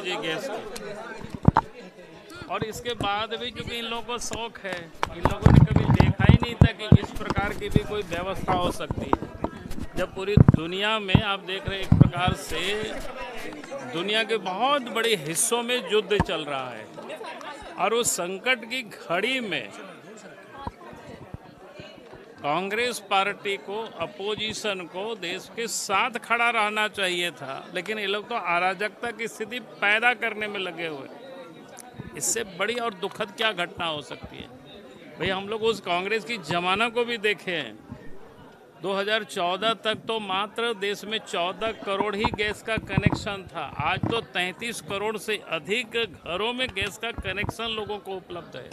LPG gas की। और इसके बाद भी क्योंकि इन लोगों को शौक है, इन लोगों ने कभी देखा ही नहीं था कि इस प्रकार की भी कोई व्यवस्था हो सकती है। जब पूरी दुनिया में आप देख रहे हैं एक प्रकार से दुनिया के बहुत बड़े हिस्सों में युद्ध चल रहा है और उस संकट की घड़ी में कांग्रेस पार्टी को, अपोजिशन को देश के साथ खड़ा रहना चाहिए था, लेकिन ये लोग तो अराजकता की स्थिति पैदा करने में लगे हुए। इससे बड़ी और दुखद क्या घटना हो सकती है? भाई हम लोग उस कांग्रेस की जमाना को भी देखे हैं। 2014 तक तो मात्र देश में 14 करोड़ ही गैस का कनेक्शन था। आज तो 33 करोड़ से अधिक घरों में गैस का कनेक्शन लोगों को उपलब्ध है।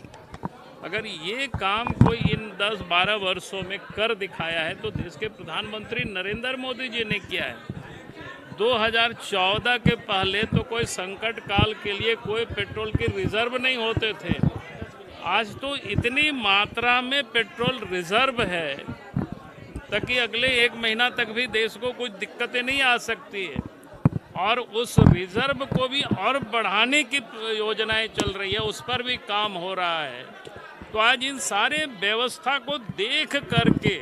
अगर ये काम कोई इन 10-12 वर्षों में कर दिखाया है तो देश के प्रधानमंत्री नरेंद्र मोदी जी ने किया है। 2014 के पहले तो कोई संकट काल के लिए कोई पेट्रोल के रिजर्व नहीं होते थे। आज तो इतनी मात्रा में पेट्रोल रिजर्व है ताकि अगले 1 महीना तक भी देश को कुछ दिक्कतें नहीं आ सकती है। और उस रिजर्व को भी और बढ़ाने की योजनाएं चल रही है, उस पर भी काम हो रहा है। तो आज इन सारे व्यवस्था को देख करके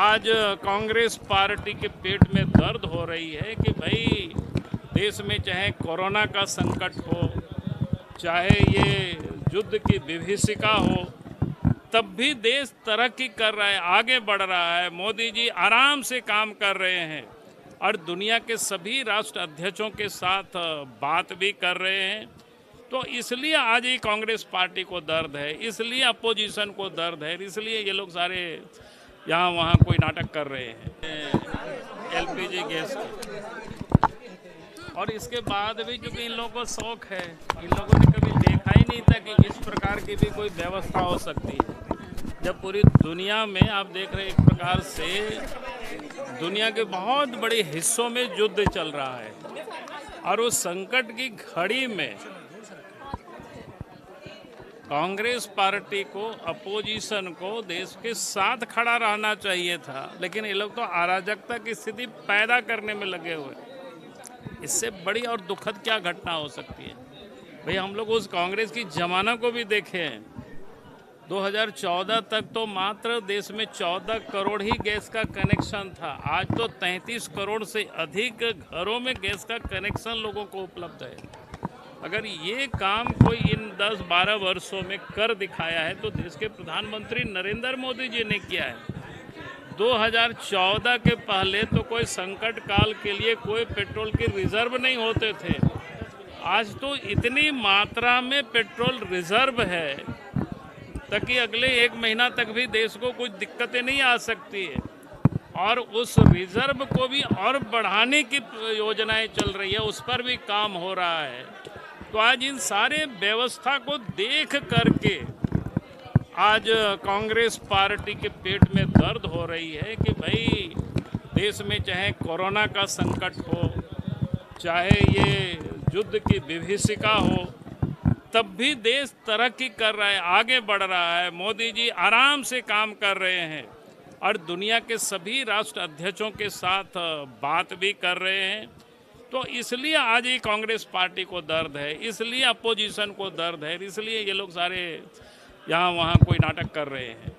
आज कांग्रेस पार्टी के पेट में दर्द हो रही है कि भाई देश में चाहे कोरोना का संकट हो, चाहे ये युद्ध की विभीषिका हो, तब भी देश तरक्की कर रहा है, आगे बढ़ रहा है। मोदी जी आराम से काम कर रहे हैं और दुनिया के सभी राष्ट्र अध्यक्षों के साथ बात भी कर रहे हैं। तो इसलिए आज ही कांग्रेस पार्टी को दर्द है, इसलिए अपोजिशन को दर्द है, इसलिए ये लोग सारे यहाँ वहाँ कोई नाटक कर रहे हैं एलपीजी गैस की। और इसके बाद भी क्योंकि इन लोगों को शौक है, इन लोगों ने कभी देखा ही नहीं था कि इस प्रकार की भी कोई व्यवस्था हो सकती है। जब पूरी दुनिया में आप देख रहे हैं एक प्रकार से दुनिया के बहुत बड़े हिस्सों में युद्ध चल रहा है और उस संकट की घड़ी में कांग्रेस पार्टी को, अपोजिशन को देश के साथ खड़ा रहना चाहिए था, लेकिन ये लोग तो अराजकता की स्थिति पैदा करने में लगे हुए। इससे बड़ी और दुखद क्या घटना हो सकती है? भाई हम लोग उस कांग्रेस की जमाना को भी देखे हैं। 2014 तक तो मात्र देश में 14 करोड़ ही गैस का कनेक्शन था। आज तो 33 करोड़ से अधिक घरों में गैस का कनेक्शन लोगों को उपलब्ध है। अगर ये काम कोई इन 10-12 वर्षों में कर दिखाया है तो देश के प्रधानमंत्री नरेंद्र मोदी जी ने किया है। 2014 के पहले तो कोई संकट काल के लिए कोई पेट्रोल के रिजर्व नहीं होते थे। आज तो इतनी मात्रा में पेट्रोल रिजर्व है ताकि अगले 1 महीना तक भी देश को कुछ दिक्कतें नहीं आ सकती है। और उस रिजर्व को भी और बढ़ाने की योजनाएं चल रही है, उस पर भी काम हो रहा है। तो आज इन सारे व्यवस्था को देख करके आज कांग्रेस पार्टी के पेट में दर्द हो रही है कि भाई देश में चाहे कोरोना का संकट हो, चाहे ये युद्ध की विभीषिका हो, तब भी देश तरक्की कर रहा है, आगे बढ़ रहा है। मोदी जी आराम से काम कर रहे हैं और दुनिया के सभी राष्ट्र अध्यक्षों के साथ बात भी कर रहे हैं। तो इसलिए आज ही कांग्रेस पार्टी को दर्द है, इसलिए अपोजिशन को दर्द है, इसलिए ये लोग सारे यहाँ वहाँ कोई नाटक कर रहे हैं।